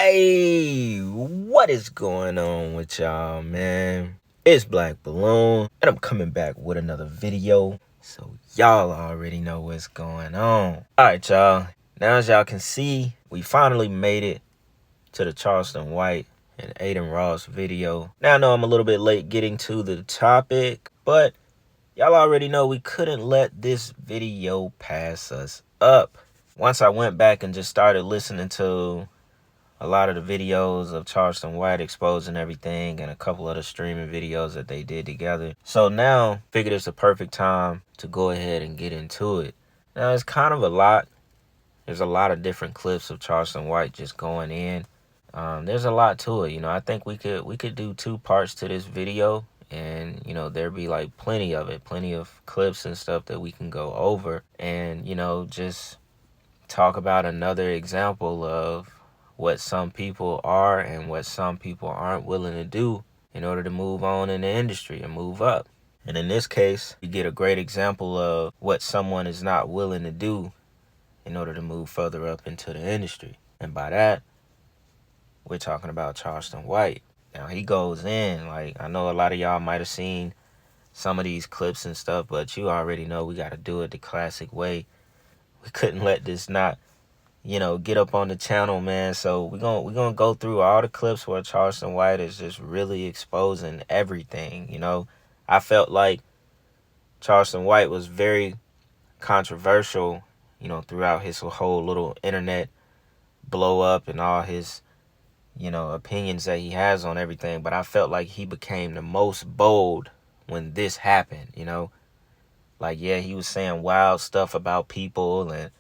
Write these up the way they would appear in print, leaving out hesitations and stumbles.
Hey, what is going on with y'all, man? It's Black Balloon, and I'm coming back with another video, so y'all already know what's going on. Alright, y'all. Now, as y'all can see, we finally made it to the Charleston White and Aiden Ross video. Now, I know I'm a little bit late getting to the topic, but y'all already know we couldn't let this video pass us up. Once I went back and just started listening to a lot of the videos of Charleston White exposing everything and a couple of the streaming videos that they did together. So now, figured it's the perfect time to go ahead and get into it. Now, it's kind of a lot. There's a lot of different clips of Charleston White just going in. There's a lot to it. I think we could do 2 parts to this video, and there'd be like plenty of clips and stuff that we can go over, and just talk about another example of what some people are and what some people aren't willing to do in order to move on in the industry and move up. And in this case, you get a great example of what someone is not willing to do in order to move further up into the industry. And by that, we're talking about Charleston White. Now, he goes in, like, I know a lot of y'all might have seen some of these clips and stuff, but you already know we got to do it the classic way. We couldn't let this not get up on the channel, man. So we're gonna go through all the clips where Charleston White is just really exposing everything. I felt like Charleston White was very controversial, throughout his whole little internet blow up and all his, opinions that he has on everything. But I felt like he became the most bold when this happened, Like, yeah, he was saying wild stuff about people and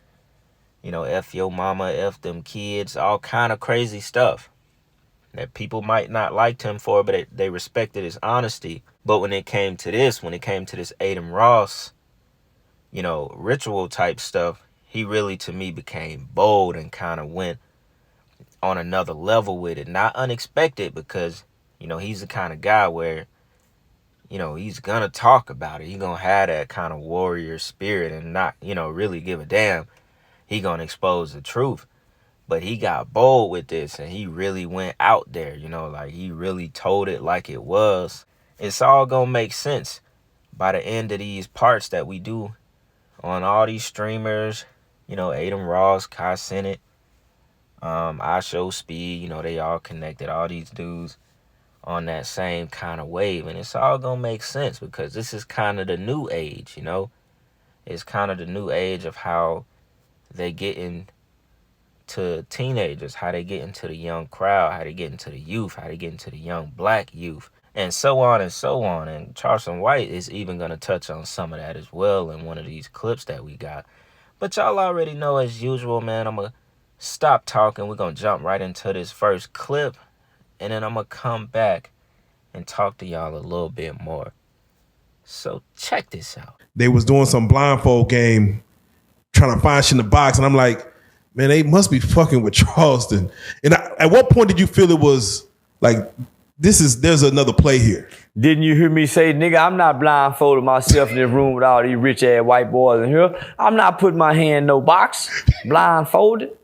F your mama, F them kids, all kind of crazy stuff that people might not liked him for, but they respected his honesty. But when it came to this Aiden Ross, ritual type stuff, he really, to me, became bold and kind of went on another level with it. Not unexpected, because, he's the kind of guy where, he's gonna talk about it. He's gonna have that kind of warrior spirit and not, really give a damn. He gonna expose the truth. But he got bold with this, and he really went out there, like he really told it like it was. It's all gonna make sense by the end of these parts that we do on all these streamers. Aiden Ross, Kai Sennett, I Show Speed, they all connected, all these dudes on that same kind of wave. And it's all gonna make sense, because this is kind of the new age, It's kind of the new age of how they get into teenagers, how they get into the young crowd, how they get into the youth, how they get into the young black youth, and so on and so on. And Charleston White is even going to touch on some of that as well in one of these clips that we got. But y'all already know, as usual, man, I'm going to stop talking. We're going to jump right into this first clip, and then I'm going to come back and talk to y'all a little bit more. So check this out. They was doing some blindfold game, trying to find shit in the box, and I'm like, man, they must be fucking with Charleston. And at what point did you feel it was like, there's another play here? Didn't you hear me say, nigga, I'm not blindfolding myself in this room with all these rich ass white boys in here. I'm not putting my hand in no box, blindfolded.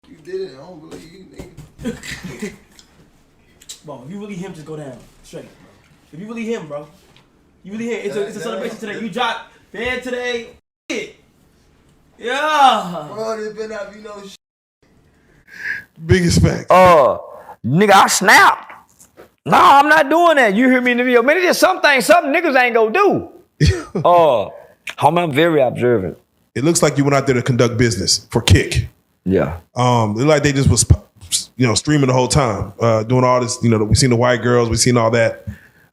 You did it, I don't believe you, nigga. Bro, if you really him, just go down straight, bro. If you really him, bro. You really him. It's a celebration today. You dropped band today. Yeah. Bro, this better not be no shit. Biggest fact. Nigga, I snapped. No, I'm not doing that. You hear me in the video. Man, it's just some niggas ain't gonna do. I'm very observant. It looks like you went out there to conduct business for kick. Yeah. It looked like they just was, streaming the whole time, doing all this. We seen the white girls, we seen all that.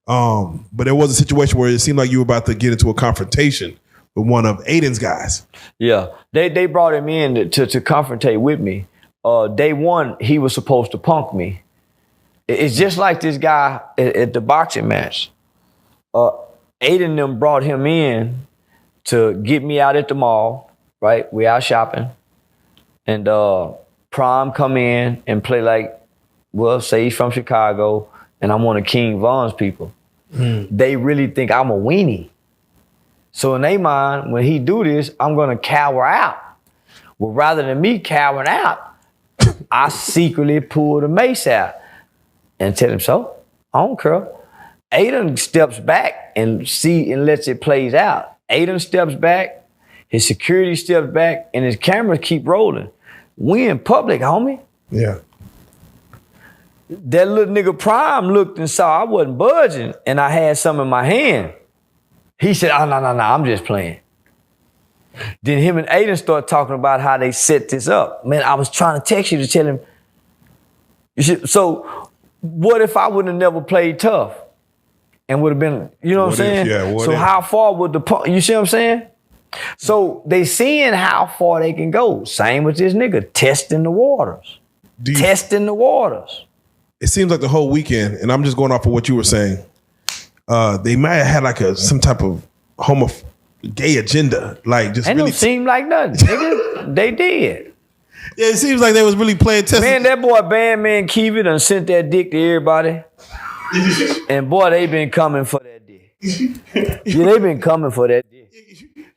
But there was a situation where it seemed like you were about to get into a confrontation with one of Aiden's guys. Yeah, they brought him in to confrontate with me. Day one, he was supposed to punk me. It's just like this guy at the boxing match. Aiden them brought him in to get me out at the mall, right? We out shopping. And Prime come in and play like, well, say he's from Chicago, and I'm one of King Von's people. They really think I'm a weenie. So in their mind, when he do this, I'm gonna cower out. Well, rather than me cowering out, I secretly pulled a mace out and tell him, so, I don't care. Aiden steps back and lets it plays out. Aiden steps back, his security steps back, and his cameras keep rolling. We in public, homie. Yeah. That little nigga Prime looked and saw I wasn't budging, and I had some in my hand. He said, oh, no, I'm just playing. Then him and Aiden start talking about how they set this up. Man, I was trying to text you to tell him, so what if I would have never played tough? And would have been, you know what I'm saying? So how far would you see what I'm saying? So they seeing how far they can go. Same with this nigga, testing the waters. Testing the waters. It seems like the whole weekend, and I'm just going off of what you were saying, they might have had like some type of gay agenda. Like just Ain't really no seem like nothing, nigga. They did. Yeah, it seems like they was really playing test. Man, that boy Bandman Kiwi done sent that dick to everybody. And boy, they been coming for that dick. Yeah, they been coming for that dick.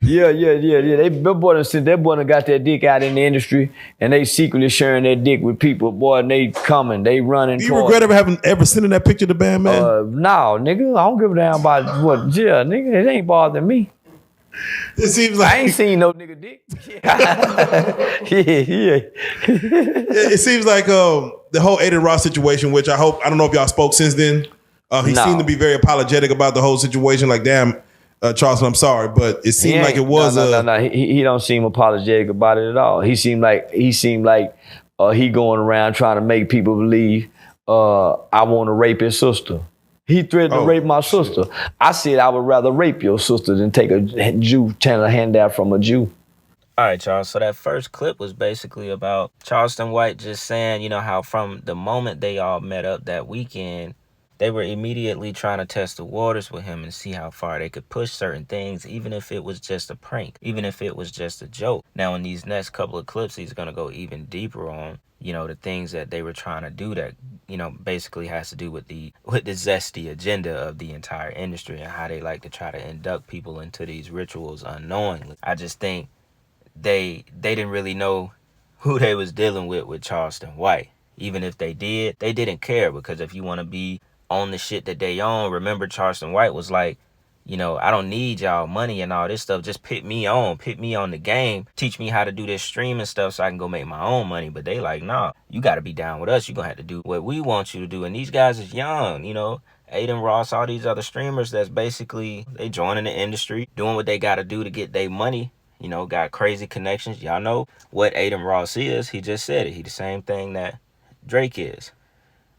Yeah. That boy done got that dick out in the industry, and they secretly sharing that dick with people. Boy, and they coming, they running. Do you regret ever sending that picture to Bandman? No, nigga, I don't give a damn about what. Yeah, nigga, it ain't bothering me. It seems like I ain't seen no nigga dick. Yeah. It seems like the whole Aiden Ross situation, which I don't know if y'all spoke since then. He seemed to be very apologetic about the whole situation. Like, damn, Charleston, I'm sorry, but it seemed like it was. No. He don't seem apologetic about it at all. He seemed like he going around trying to make people believe I want to rape his sister. He threatened to rape my sister. I said I would rather rape your sister than take a Jew, trying to hand out from a Jew. All right, y'all. So that first clip was basically about Charleston White just saying, you know, how from the moment they all met up that weekend, they were immediately trying to test the waters with him and see how far they could push certain things, even if it was just a prank, even if it was just a joke. Now, in these next couple of clips, he's going to go even deeper on, you know, the things that they were trying to do that, you know, basically has to do with the Zesty agenda of the entire industry and how they like to try to induct people into these rituals unknowingly. I just think they didn't really know who they was dealing with Charleston White. Even if they did, they didn't care, because if you want to be on the shit that they own, remember Charleston White was like, you know, I don't need y'all money and all this stuff. Just put me on the game. Teach me how to do this streaming stuff so I can go make my own money. But they like, nah, you got to be down with us. You're going to have to do what we want you to do. And these guys is young, you know, Aiden Ross, all these other streamers that's basically, they joining the industry, doing what they got to do to get their money. You know, got crazy connections. Y'all know what Aiden Ross is. He just said it. He the same thing that Drake is.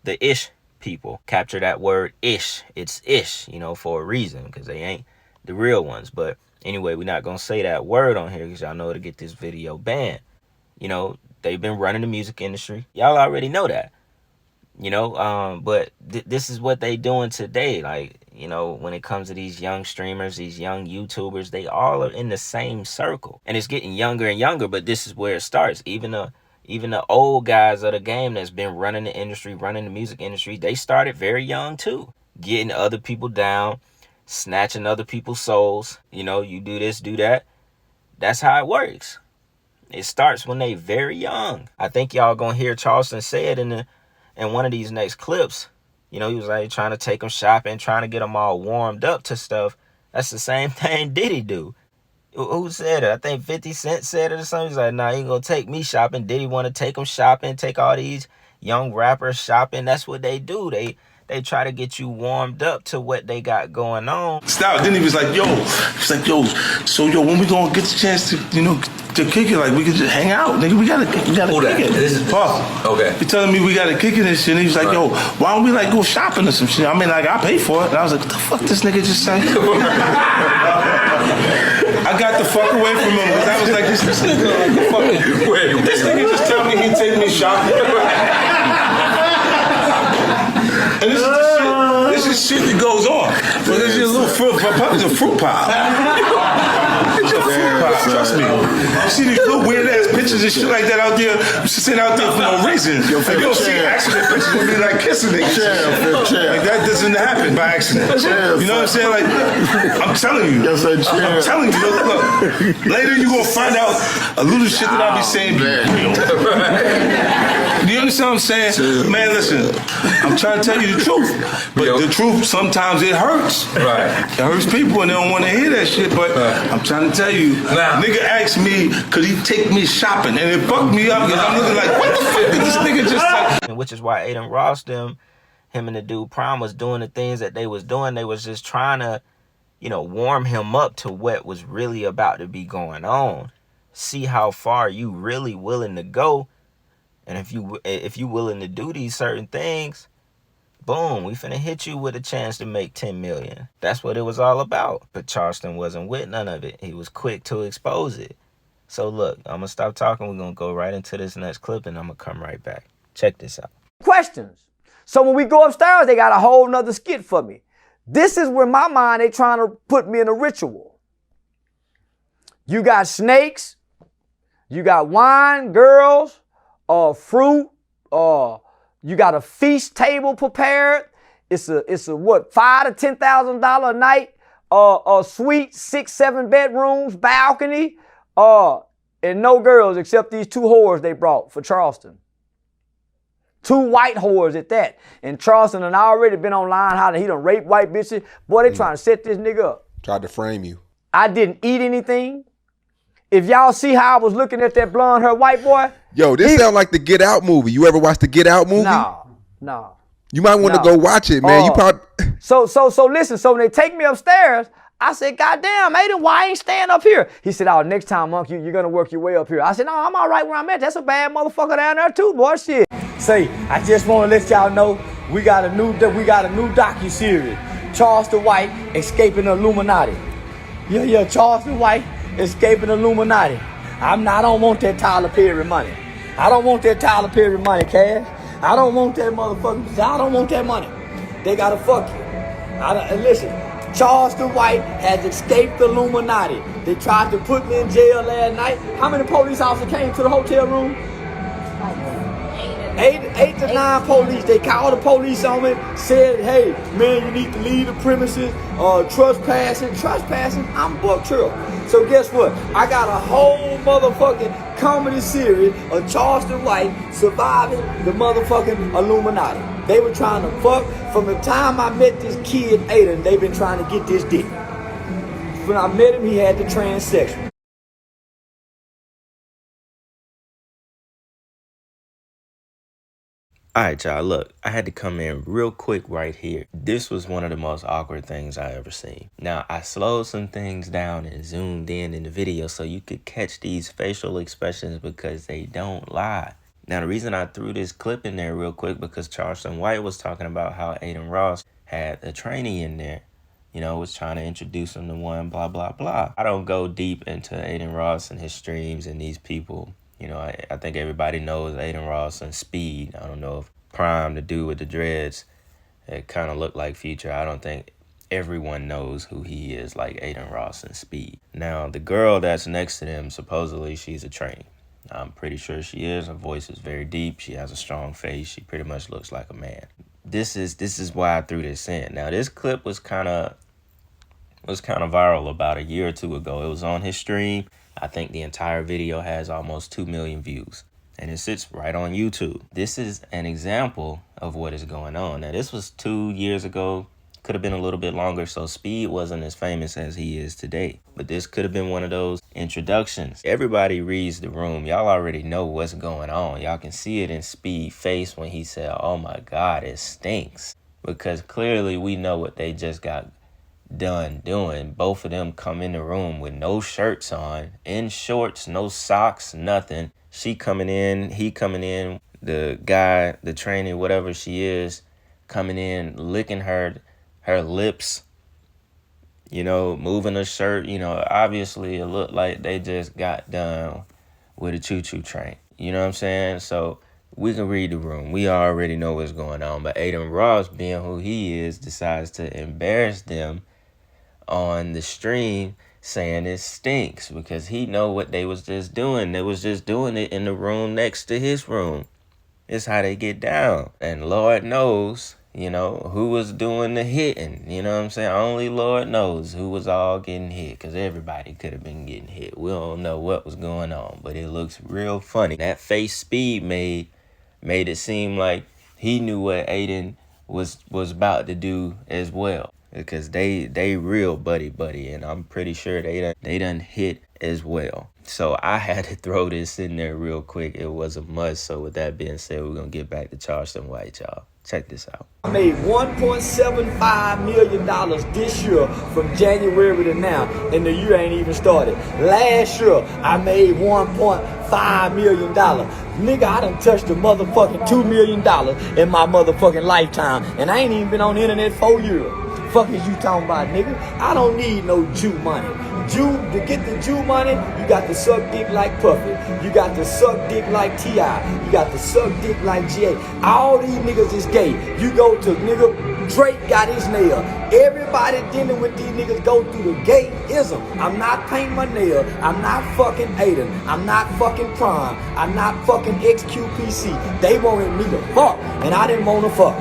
The ish people. Capture that word ish. It's ish, you know, for a reason, because they ain't the real ones. But anyway, we're not gonna say that word on here because y'all know to get this video banned. You know, they've been running the music industry. Y'all already know that. You know, but this is what they doing today. Like, you know, when it comes to these young streamers, these young YouTubers, they all are in the same circle. And it's getting younger and younger, but this is where it starts. Even the old guys of the game that's been running the industry, running the music industry, they started very young too. Getting other people down, snatching other people's souls. You know, you do this, do that. That's how it works. It starts when they very young. I think y'all gonna hear Charleston say it in one of these next clips. You know, he was like trying to take them shopping, trying to get them all warmed up to stuff. That's the same thing Diddy do. Who said it? I think 50 Cent said it or something. He's like, nah, he ain't gonna take me shopping. Diddy want to take him shopping, take all these young rappers shopping. That's what they do. They try to get you warmed up to what they got going on. Stop. Then he was like, yo, so when we gonna get the chance to, you know, to kick it, like we could just hang out, nigga. We gotta kick it. This is Paul. Okay. He telling me we gotta kick it and shit. And he was like, yo, why don't we like go shopping or some shit? I mean, like I pay for it. And I was like, what the fuck this nigga just say? I got the fuck away from him because I was like, this nigga like the fucking wait. This nigga just tell me he'd take me shopping. And this is shit that goes on. But there's a little fruit, it's a fruit pile. a food plot. Trust me. You see these little weird ass pictures and shit like that out there. You should sit out there for no reason. You don't see accident pictures of me like kissing niggas. Like that doesn't happen by accident. You know what I'm saying? Like I'm telling you. I'm telling you. Look. Later you gonna find out a little shit that I be saying be real. Do you understand what I'm saying? Man, listen. I'm trying to tell you the truth. But the truth sometimes it hurts. Right. It hurts people and they don't want to hear that shit. But I'm trying to tell you, nigga asked me, could he take me shopping? And it fucked me up because I'm looking like, what the fuck did this nigga just say? Which is why Aiden Ross him and the dude Prime was doing the things that they was doing. They was just trying to, warm him up to what was really about to be going on. See how far you really willing to go. And if you willing to do these certain things, boom, we finna hit you with a chance to make 10 million. That's what it was all about. But Charleston wasn't with none of it. He was quick to expose it. So look, I'm gonna stop talking. We're gonna go right into this next clip and I'm gonna come right back. Check this out. Questions. So when we go upstairs, they got a whole nother skit for me. This is where my mind, they trying to put me in a ritual. You got snakes, you got wine, girls, fruit, you got a feast table prepared. It's a what, $5,000 to $10,000 a night, a suite, 6-7 bedrooms, balcony, and no girls except these 2 whores they brought for Charleston. 2 white whores at that. And Charleston had already been online how he done raped white bitches. Boy, they trying to set this nigga up. Tried to frame you. I didn't eat anything. If y'all see how I was looking at that blonde hair white boy. Yo, this sound like the Get Out movie. You ever watched the Get Out movie? No. You might want to go watch it, man. You probably. So listen. So when they take me upstairs, I said, God damn, Aiden, why I ain't staying up here? He said, oh, next time, Monk, you're gonna work your way up here. I said, no, I'm all right where I'm at. That's a bad motherfucker down there too, boy. Shit. Say, I just want to let y'all know we got a new docu-series. Charleston White escaping the Illuminati. Yeah, Charleston White escaping the Illuminati. I don't want that Tyler Perry money. I don't want that Tyler Perry money, Cash. I don't want that motherfucker. I don't want that money. They gotta fuck you. Listen, Charleston White has escaped the Illuminati. They tried to put me in jail last night. How many police officers came to the hotel room? 8 to 9 police. They called the police on me, said, hey, man, you need to leave the premises. Trespassing, I'm booked here. So guess what? I got a whole motherfucking comedy series of Charleston White surviving the motherfucking Illuminati. They were trying to fuck. From the time I met this kid, Aiden, they've been trying to get this dick. When I met him, he had the transsexual. All right, y'all, look, I had to come in real quick right here. This was one of the most awkward things I ever seen. Now, I slowed some things down and zoomed in the video so you could catch these facial expressions because they don't lie. Now, the reason I threw this clip in there real quick because Charleston White was talking about how Aiden Ross had a trainee in there, was trying to introduce him to one, blah, blah, blah. I don't go deep into Aiden Ross and his streams and these people. I think everybody knows Aiden Ross and Speed. I don't know if Prime, the dude with the dreads, it kind of looked like Future. I don't think everyone knows who he is like Aiden Ross and Speed. Now, the girl that's next to them, supposedly she's a trainee. I'm pretty sure she is. Her voice is very deep. She has a strong face. She pretty much looks like a man. This is why I threw this in. Now, this clip was kind of viral about a year or two ago. It was on his stream. I think the entire video has almost 2 million views. And it sits right on YouTube. This is an example of what is going on. Now, this was 2 years ago. Could have been a little bit longer, so Speed wasn't as famous as he is today. But this could have been one of those introductions. Everybody reads the room. Y'all already know what's going on. Y'all can see it in Speed's face when he said, oh my God, it stinks. Because clearly we know what they just got done doing. Both of them come in the room with no shirts on, in shorts, no socks, nothing. She coming in, he coming in, the guy, the trainee, whatever she is, coming in, licking her lips, moving her shirt. Obviously it looked like they just got done with a choo-choo train. You know what I'm saying? So we can read the room. We already know what's going on. But Aiden Ross, being who he is, decides to embarrass them on the stream, saying it stinks because he know what they was just doing. They was just doing it in the room next to his room. It's how they get down. And Lord knows, you know, who was doing the hitting. You know what I'm saying? Only Lord knows who was all getting hit, because everybody could have been getting hit. We don't know what was going on, but it looks real funny. That face Speed made it seem like he knew what Aiden was about to do as well, because they real buddy, and I'm pretty sure they done hit as well. So I had to throw this in there real quick. It was a must. So with that being said, we're gonna get back to Charleston White, y'all. Check this out. I made $1.75 million this year from January to now, and the year ain't even started. Last year, I made $1.5 million. Nigga, I done touched the motherfucking $2 million in my motherfucking lifetime, and I ain't even been on the internet 4 years. Fuck is you talking about, nigga? I don't need no Jew money. To get the Jew money, you got to suck dick like Puffy. You got to suck dick like T.I. You got to suck dick like G.A. All these niggas is gay. You go to nigga, Drake got his nail. Everybody dealing with these niggas go through the gayism. I'm not painting my nail. I'm not fucking Aiden. I'm not fucking Prime. I'm not fucking XQPC. They wanted me to fuck, and I didn't want to fuck.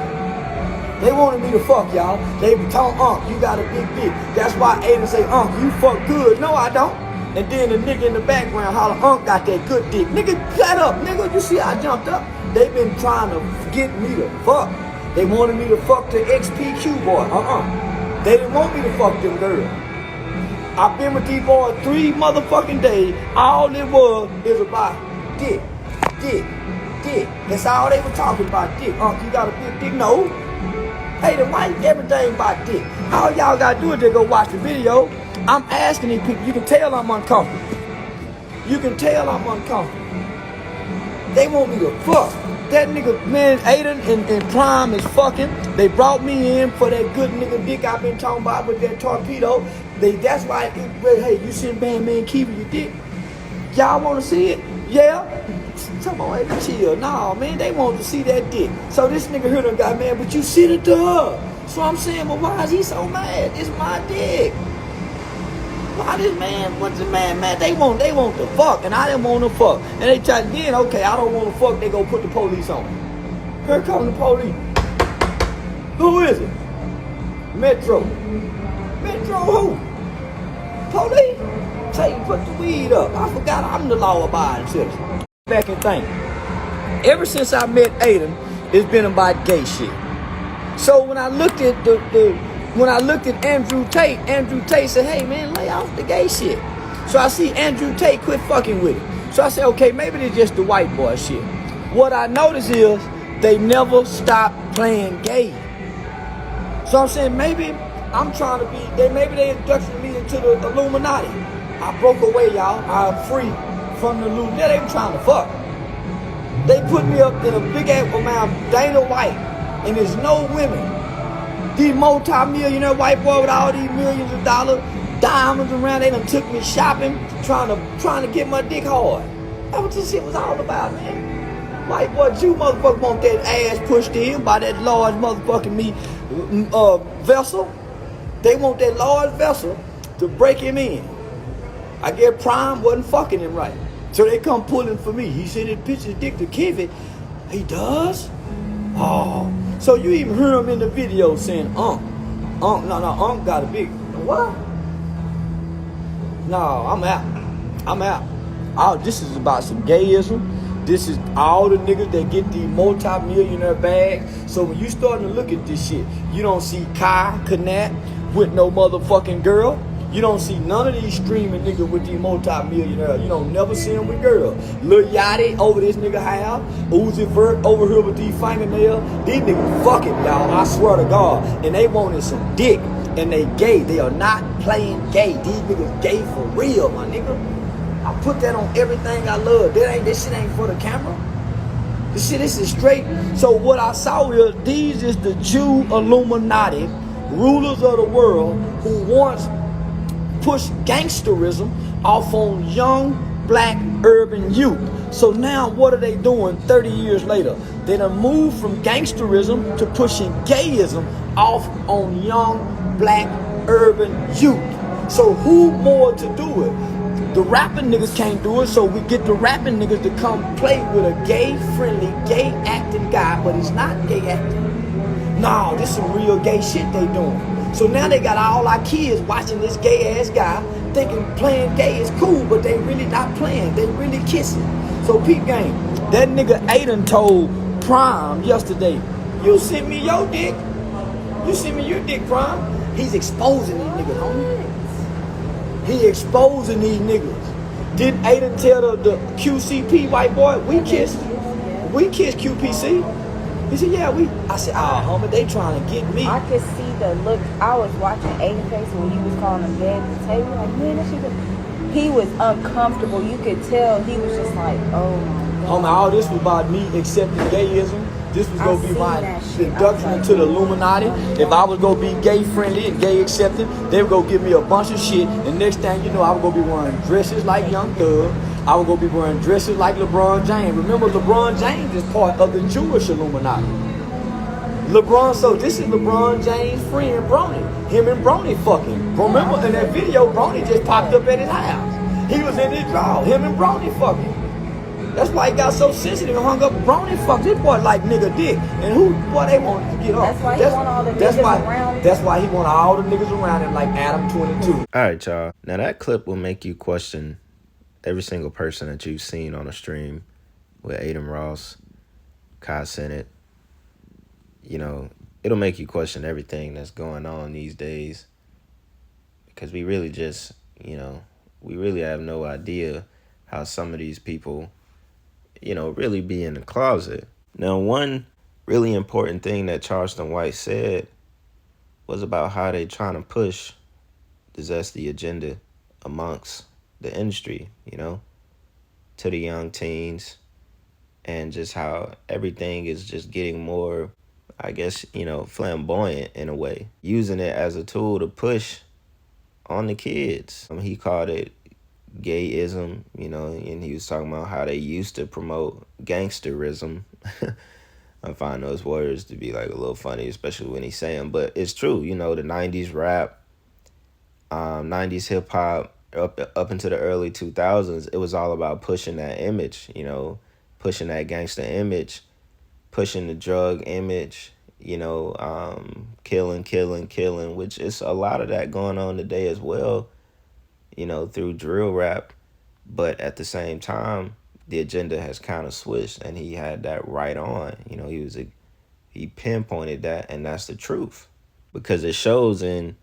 They wanted me to fuck, y'all. They told Unc, you got a big dick. That's why Aiden say, Unc, you fuck good. No, I don't. And then the nigga in the background holler, Unc got that good dick. Nigga, shut up, nigga. You see I jumped up? They been trying to get me to fuck. They wanted me to fuck the XPQ boy. They didn't want me to fuck them girls. I've been with these boys 3 motherfucking days. All it was is about dick. That's all they were talking about, dick. Unc, you got a big dick? No. Hey, the white, everything about dick. All y'all gotta do is just go watch the video. I'm asking these people. You can tell I'm uncomfortable. You can tell I'm uncomfortable. They want me to fuck. That nigga, man, Aiden and Prime is fucking. They brought me in for that good nigga dick I've been talking about with that torpedo. That's why, hey, you sitting man, keeping your dick. Y'all wanna see it? Yeah? Come on, hey, chill. Nah, man, they want to see that dick. So this nigga here done got mad, but you sent it to her. So I'm saying, well, why is he so mad? It's my dick. Why this man, what's the man mad? They want to fuck, and I didn't want to fuck. And they try again, okay, I don't want to fuck, they go put the police on me. Here come the police. Who is it? Metro. Metro who? Police? Tell you put the weed up. I forgot I'm the law-abiding citizen. Back and think. Ever since I met Aiden, it's been about gay shit. So when I looked at Andrew Tate said, hey man, lay off the gay shit. So I see Andrew Tate quit fucking with it. So I said, okay, maybe it's just the white boy shit. What I noticed is they never stop playing gay. So I'm saying maybe I'm trying to be, maybe they inducted me into the Illuminati. I broke away, y'all. I'm free from the Illuminati. They were trying to fuck. They put me up in a big ass amount of Dana White, and there's no women. These multi-millionaire white boy with all these millions of dollars, diamonds around, they done took me shopping, trying to get my dick hard. That's what this shit was all about, man. White boy, Jew motherfucker want that ass pushed in by that large motherfucking vessel. They want that large vessel to break him in. I guess Prime wasn't fucking him right. So they come pulling for me. He sent his picture of dick to Kevin. He does? Oh. So you even hear him in the video saying, Unc, Unc got a big, what? No, I'm out. Oh, this is about some gayism. This is all the niggas that get these multi-millionaire bags. So when you starting to look at this shit, you don't see Kai Kanat with no motherfucking girl. You don't see none of these streaming niggas with these multi-millionaires. You don't never see them with girls. Lil Yachty over this nigga house. Uzi Vert over here with these fingernails. These niggas fucking, y'all. I swear to God. And they wanted some dick. And they gay. They are not playing gay. These niggas gay for real, my nigga. I put that on everything I love. This shit ain't for the camera. This is straight. So what I saw is these is the Jew Illuminati, rulers of the world, who wants push gangsterism off on young black urban youth. So now what are they doing 30 years later? They done moved from gangsterism to pushing gayism off on young black urban youth. So who more to do it? The rapping niggas can't do it, so we get the rapping niggas to come play with a gay-friendly, gay-acting guy, but he's not gay acting. No, this some real gay shit they doing. So now they got all our kids watching this gay-ass guy, thinking playing gay is cool, but they really not playing. They really kissing. So peep game. That nigga Aiden told Prime yesterday, you send me your dick. You send me your dick, Prime. He's exposing these niggas, homie. He exposing these niggas. Did Aiden tell the QCP white boy, we kissed QPC? He said, yeah, I said, homie, they trying to get me. I could see the look. I was watching Aiden face when he was calling him dead at the table. Like, man, that shit. He was uncomfortable. You could tell he was just like, oh my God. Homie, all this was about me accepting gayism. This was gonna be my induction into the Illuminati. If I was gonna be gay friendly and gay accepting, they would go give me a bunch of shit. And next thing you know, I was gonna be wearing dresses like Young Thug. I was gonna be wearing dresses like LeBron James. Remember, LeBron James is part of the Jewish Illuminati. So this is LeBron James' friend Bronny. Him and Bronny fucking. Remember in that video, Bronny just popped up at his house. He was in his draw. Him and Bronny fucking. That's why he got so sensitive and hung up. Bronny fucked this boy like nigga dick. And they wanted to get off. That's why he want all the niggas around him. That's why he want all the niggas around him like Adam 22. All right, y'all. Now that clip will make you question every single person that you've seen on a stream with Adem Ross, Kai Cenat. You know, it'll make you question everything that's going on these days. Because we really just, we really have no idea how some of these people, really be in the closet. Now, one really important thing that Charleston White said was about how they trying to push the Zesty agenda amongst the industry, to the young teens, and just how everything is just getting more, I guess, flamboyant in a way, using it as a tool to push on the kids. He called it gayism, and he was talking about how they used to promote gangsterism. I find those words to be like a little funny, especially when he's saying, but it's true, the 90s rap, 90s hip hop, up into the early 2000s, it was all about pushing that image, pushing that gangster image, pushing the drug image, killing, which is a lot of that going on today as well, through drill rap. But at the same time, the agenda has kind of switched, and he had that right on. He pinpointed that, and that's the truth, because it shows in,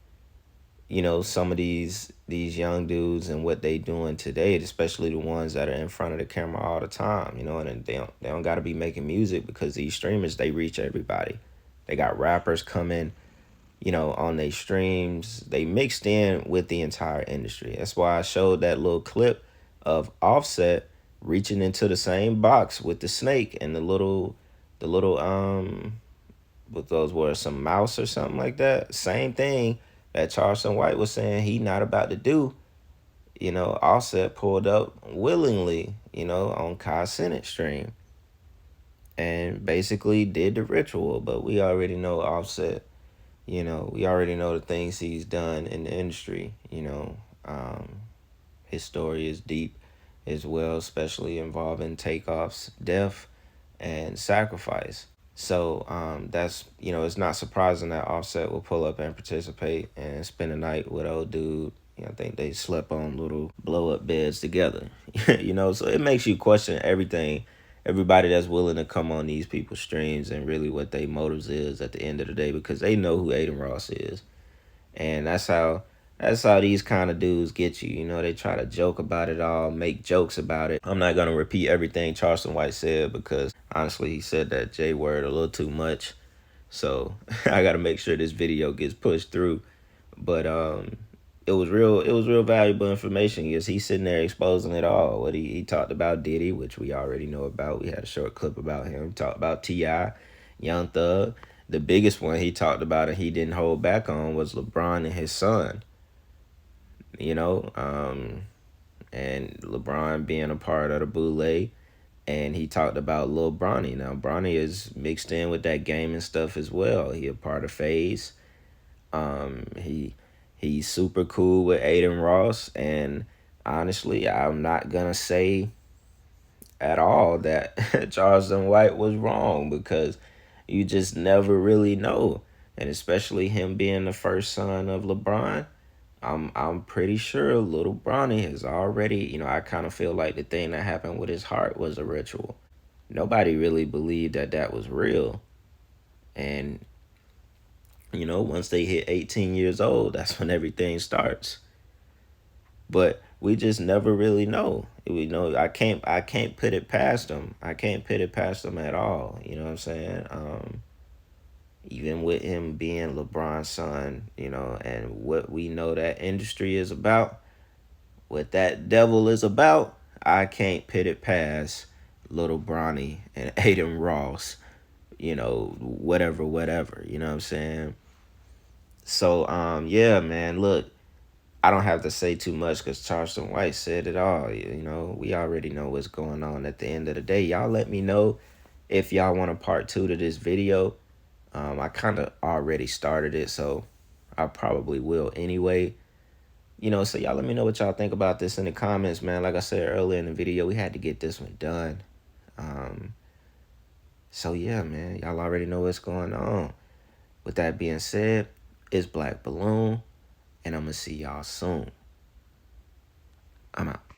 some of these young dudes and what they doing today, especially the ones that are in front of the camera all the time, and they don't got to be making music, because these streamers, they reach everybody. They got rappers coming, on their streams. They mixed in with the entire industry. That's why I showed that little clip of Offset reaching into the same box with the snake and the little what those were, some mouse or something like that. Same thing that Charleston White was saying he not about to do. Offset pulled up willingly, on Kai Cenat stream, and basically did the ritual. But we already know Offset, we already know the things he's done in the industry. His story is deep as well, especially involving Takeoff's death and sacrifice. So that's, it's not surprising that Offset will pull up and participate and spend the night with old dude. I think they slept on little blow-up beds together. So it makes you question everybody that's willing to come on these people's streams, and really what their motives is at the end of the day, because they know who Adem Ross is. And that's how these kind of dudes get you. They try to joke about it all, make jokes about it. I'm not going to repeat everything Charleston White said, because honestly, he said that J word a little too much. So I got to make sure this video gets pushed through. But it was real valuable information, because he's sitting there exposing it all. What he talked about Diddy, which we already know about. We had a short clip about him. He talked about T.I., Young Thug. The biggest one he talked about and he didn't hold back on was LeBron and his son. And LeBron being a part of the Boule, and he talked about Lil Bronny. Now, Bronny is mixed in with that gaming stuff as well. He a part of FaZe. He He's super cool with Aiden Ross, and honestly, I'm not gonna say at all that Charleston White was wrong, because you just never really know. And especially him being the first son of LeBron, I'm pretty sure little Bronny has already, I kind of feel like the thing that happened with his heart was a ritual. Nobody really believed that that was real. And once they hit 18 years old, that's when everything starts. But we just never really know. We know I can't put it past them. I can't put it past them at all. You know what I'm saying? Even with him being LeBron's son, and what we know that industry is about, what that devil is about, I can't put it past little Bronny and Aiden Ross, whatever, you know what I'm saying? So, yeah, man, look, I don't have to say too much because Charleston White said it all. We already know what's going on. At the end of the day, y'all let me know if y'all want a part 2 to this video. I kind of already started it, so I probably will anyway. So y'all let me know what y'all think about this in the comments, man. Like I said earlier in the video, we had to get this one done. So yeah, man, y'all already know what's going on. With that being said, it's Black Balloon, and I'm going to see y'all soon. I'm out.